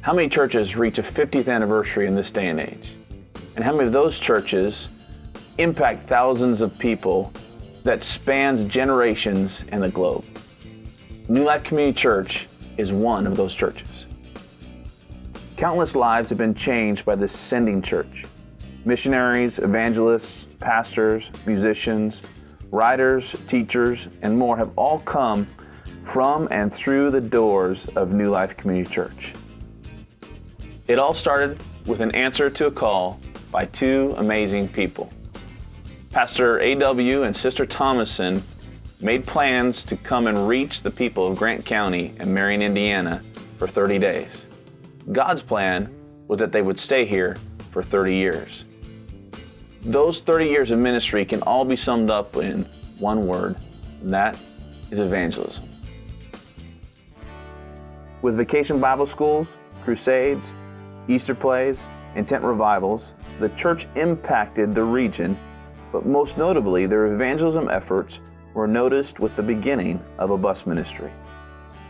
How many churches reach a 50th anniversary in this day and age? And how many of those churches impact thousands of people that spans generations and the globe? New Life Community Church is one of those churches. Countless lives have been changed by this sending church. Missionaries, evangelists, pastors, musicians, writers, teachers, and more have all come from and through the doors of New Life Community Church. It all started with an answer to a call by two amazing people. Pastor A.W. and Sister Thomason made plans to come and reach the people of Grant County and Marion, Indiana for 30 days. God's plan was that they would stay here for 30 years. Those 30 years of ministry can all be summed up in one word, and that is evangelism. With vacation Bible schools, crusades, Easter plays, and tent revivals, the church impacted the region, but most notably, their evangelism efforts were noticed with the beginning of a bus ministry.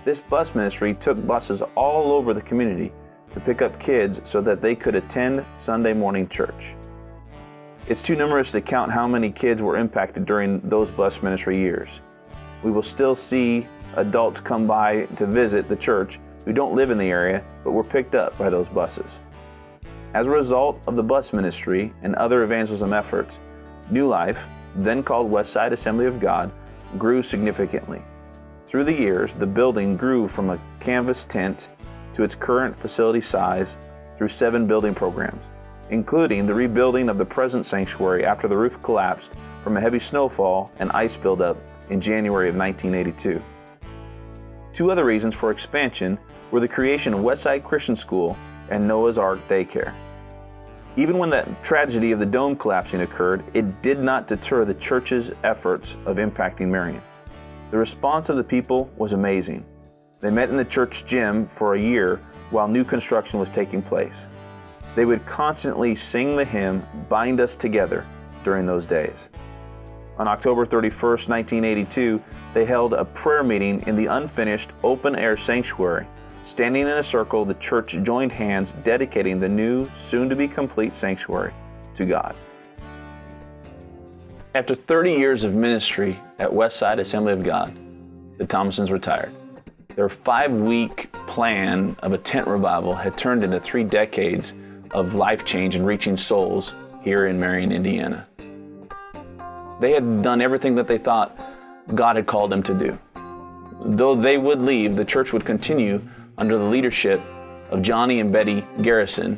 This bus ministry took buses all over the community to pick up kids so that they could attend Sunday morning church. It's too numerous to count how many kids were impacted during those bus ministry years. We will still see adults come by to visit the church who don't live in the area, but were picked up by those buses. As a result of the bus ministry and other evangelism efforts, New Life, then called Westside Assembly of God, grew significantly. Through the years, the building grew from a canvas tent to its current facility size through 7 building programs, including the rebuilding of the present sanctuary after the roof collapsed from a heavy snowfall and ice buildup in January of 1982. 2 other reasons for expansion were the creation of Westside Christian School and Noah's Ark Daycare. Even when that tragedy of the dome collapsing occurred, it did not deter the church's efforts of impacting Marion. The response of the people was amazing. They met in the church gym for a year while new construction was taking place. They would constantly sing the hymn, "Bind Us Together," during those days. On October 31st, 1982, they held a prayer meeting in the unfinished open-air sanctuary. Standing in a circle, the church joined hands, dedicating the new, soon-to-be-complete sanctuary to God. After 30 years of ministry at Westside Assembly of God, the Thomasons retired. Their 5-week plan of a tent revival had turned into 3 decades of life change and reaching souls here in Marion, Indiana. They had done everything that they thought God had called them to do. Though they would leave, the church would continue under the leadership of Johnny and Betty Garrison,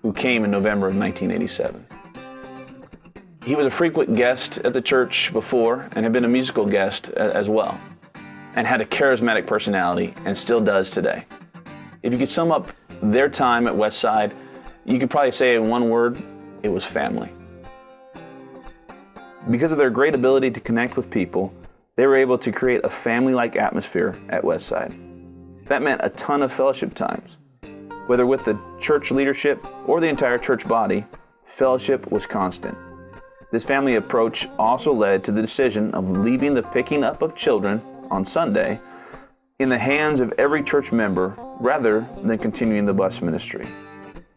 who came in November of 1987. He was a frequent guest at the church before and had been a musical guest as well, and had a charismatic personality and still does today. If you could sum up their time at Westside, you could probably say in one word, it was family. Because of their great ability to connect with people, they were able to create a family-like atmosphere at Westside. That meant a ton of fellowship times. Whether with the church leadership or the entire church body, fellowship was constant. This family approach also led to the decision of leaving the picking up of children on Sunday in the hands of every church member rather than continuing the bus ministry.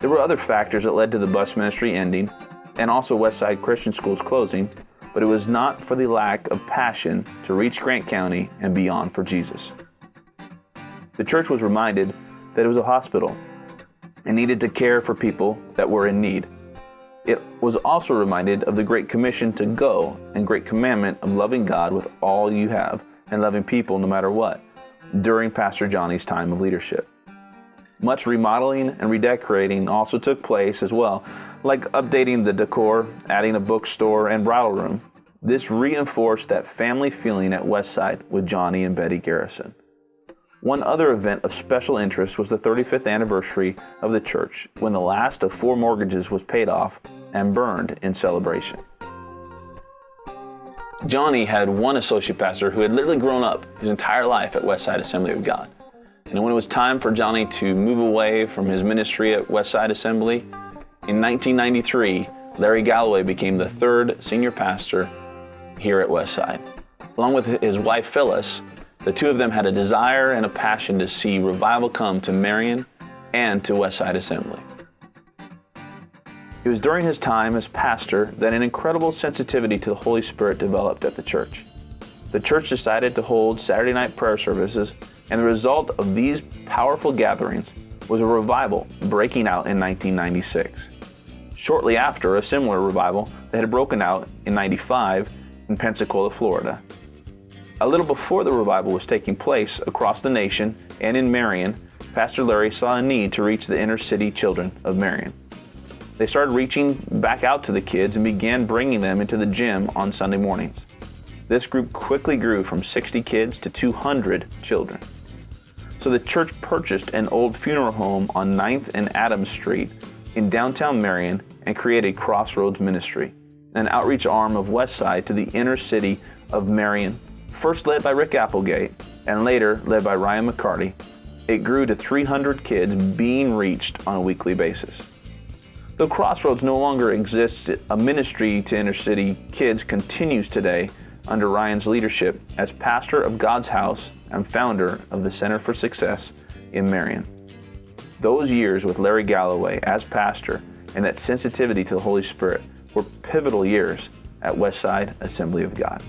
There were other factors that led to the bus ministry ending and also Westside Christian School's closing, but it was not for the lack of passion to reach Grant County and beyond for Jesus. The church was reminded that it was a hospital and needed to care for people that were in need. It was also reminded of the Great Commission to go and Great Commandment of loving God with all you have and loving people no matter what during Pastor Johnny's time of leadership. Much remodeling and redecorating also took place as well, like updating the decor, adding a bookstore and bridal room. This reinforced that family feeling at Westside with Johnny and Betty Garrison. One other event of special interest was the 35th anniversary of the church, when the last of 4 mortgages was paid off and burned in celebration. Johnny had one associate pastor who had literally grown up his entire life at Westside Assembly of God. And when it was time for Johnny to move away from his ministry at Westside Assembly, in 1993, Larry Galloway became the 3rd senior pastor here at Westside. Along with his wife Phyllis, the two of them had a desire and a passion to see revival come to Marion and to Westside Assembly. It was during his time as pastor that an incredible sensitivity to the Holy Spirit developed at the church. The church decided to hold Saturday night prayer services, and the result of these powerful gatherings was a revival breaking out in 1996. Shortly after, a similar revival that had broken out in 95 in Pensacola, Florida. A little before the revival was taking place across the nation and in Marion, Pastor Larry saw a need to reach the inner city children of Marion. They started reaching back out to the kids and began bringing them into the gym on Sunday mornings. This group quickly grew from 60 kids to 200 children. So the church purchased an old funeral home on 9th and Adams Street in downtown Marion and created Crossroads Ministry, an outreach arm of Westside to the inner city of Marion, first led by Rick Applegate and later led by Ryan McCarty. It grew to 300 kids being reached on a weekly basis. Though Crossroads no longer exists, a ministry to inner city kids continues today under Ryan's leadership as pastor of God's House and founder of the Center for Success in Marion. Those years with Larry Galloway as pastor and that sensitivity to the Holy Spirit were pivotal years at Westside Assembly of God.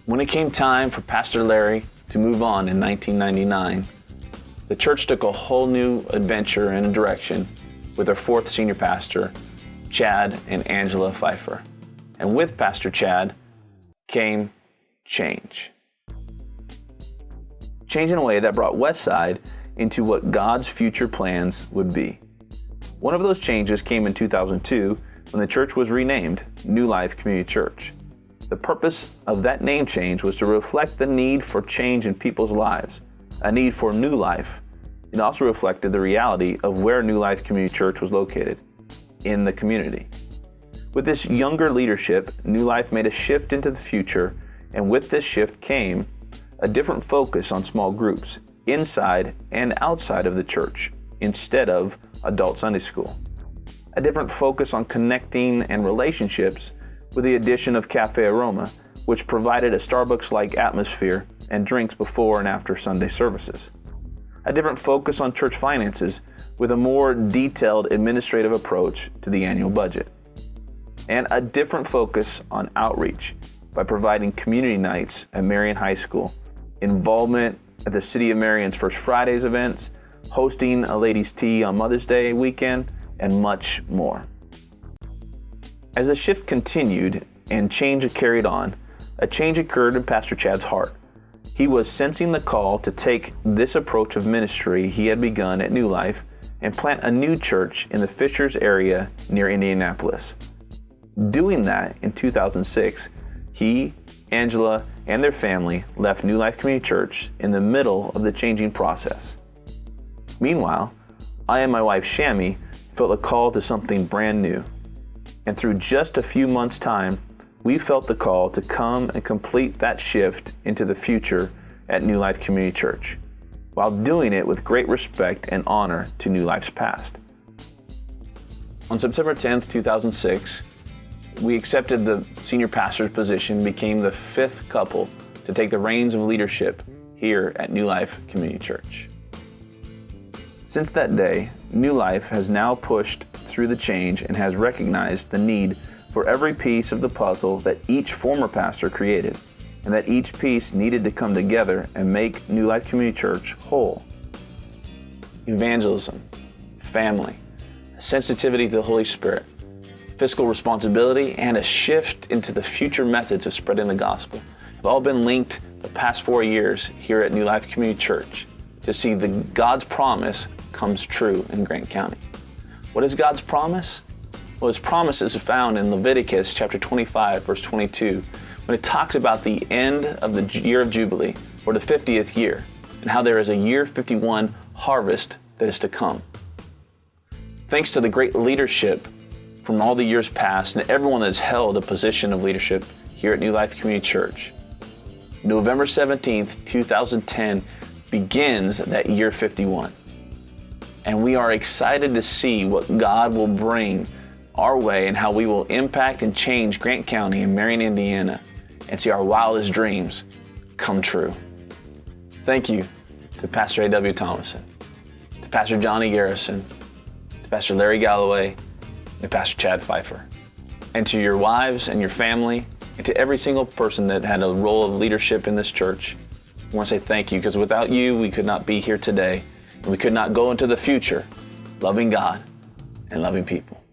When it came time for Pastor Larry to move on in 1999, the church took a whole new adventure and a direction with our fourth senior pastor, Chad and Angela Pfeiffer. And with Pastor Chad came change. Change in a way that brought Westside into what God's future plans would be. One of those changes came in 2002 when the church was renamed New Life Community Church. The purpose of that name change was to reflect the need for change in people's lives, a need for new life. It also reflected the reality of where New Life Community Church was located, in the community. With this younger leadership, New Life made a shift into the future, and with this shift came a different focus on small groups, inside and outside of the church, instead of adult Sunday school. A different focus on connecting and relationships with the addition of Cafe Aroma, which provided a Starbucks-like atmosphere and drinks before and after Sunday services. A different focus on church finances with a more detailed administrative approach to the annual budget. And a different focus on outreach by providing community nights at Marion High School, involvement at the City of Marion's First Fridays events, hosting a ladies' tea on Mother's Day weekend, and much more. As the shift continued and change carried on, a change occurred in Pastor Chad's heart. He was sensing the call to take this approach of ministry he had begun at New Life and plant a new church in the Fishers area near Indianapolis. Doing that in 2006, he, Angela, and their family left New Life Community Church in the middle of the changing process. Meanwhile, I and my wife Shammy felt a call to something brand new. And through just a few months' time, we felt the call to come and complete that shift into the future at New Life Community Church, while doing it with great respect and honor to New Life's past. On September 10th, 2006, we accepted the senior pastor's position, became the fifth couple to take the reins of leadership here at New Life Community Church. Since that day, New Life has now pushed through the change and has recognized the need for every piece of the puzzle that each former pastor created, and that each piece needed to come together and make New Life Community Church whole. Evangelism, family, sensitivity to the Holy Spirit, fiscal responsibility, and a shift into the future methods of spreading the gospel have all been linked the past 4 years here at New Life Community Church to see God's promise comes true in Grant County. What is God's promise? Well, His promise is found in Leviticus chapter 25, verse 22, when it talks about the end of the year of Jubilee, or the 50th year, and how there is a year 51 harvest that is to come. Thanks to the great leadership from all the years past and everyone that has held a position of leadership here at New Life Community Church, November 17th, 2010 begins that year 51. And we are excited to see what God will bring our way and how we will impact and change Grant County and Marion, Indiana, and see our wildest dreams come true. Thank you to Pastor A.W. Thomason, to Pastor Johnny Garrison, to Pastor Larry Galloway, and Pastor Chad Pfeiffer. And to your wives and your family, and to every single person that had a role of leadership in this church, I want to say thank you, because without you, we could not be here today, and we could not go into the future loving God and loving people.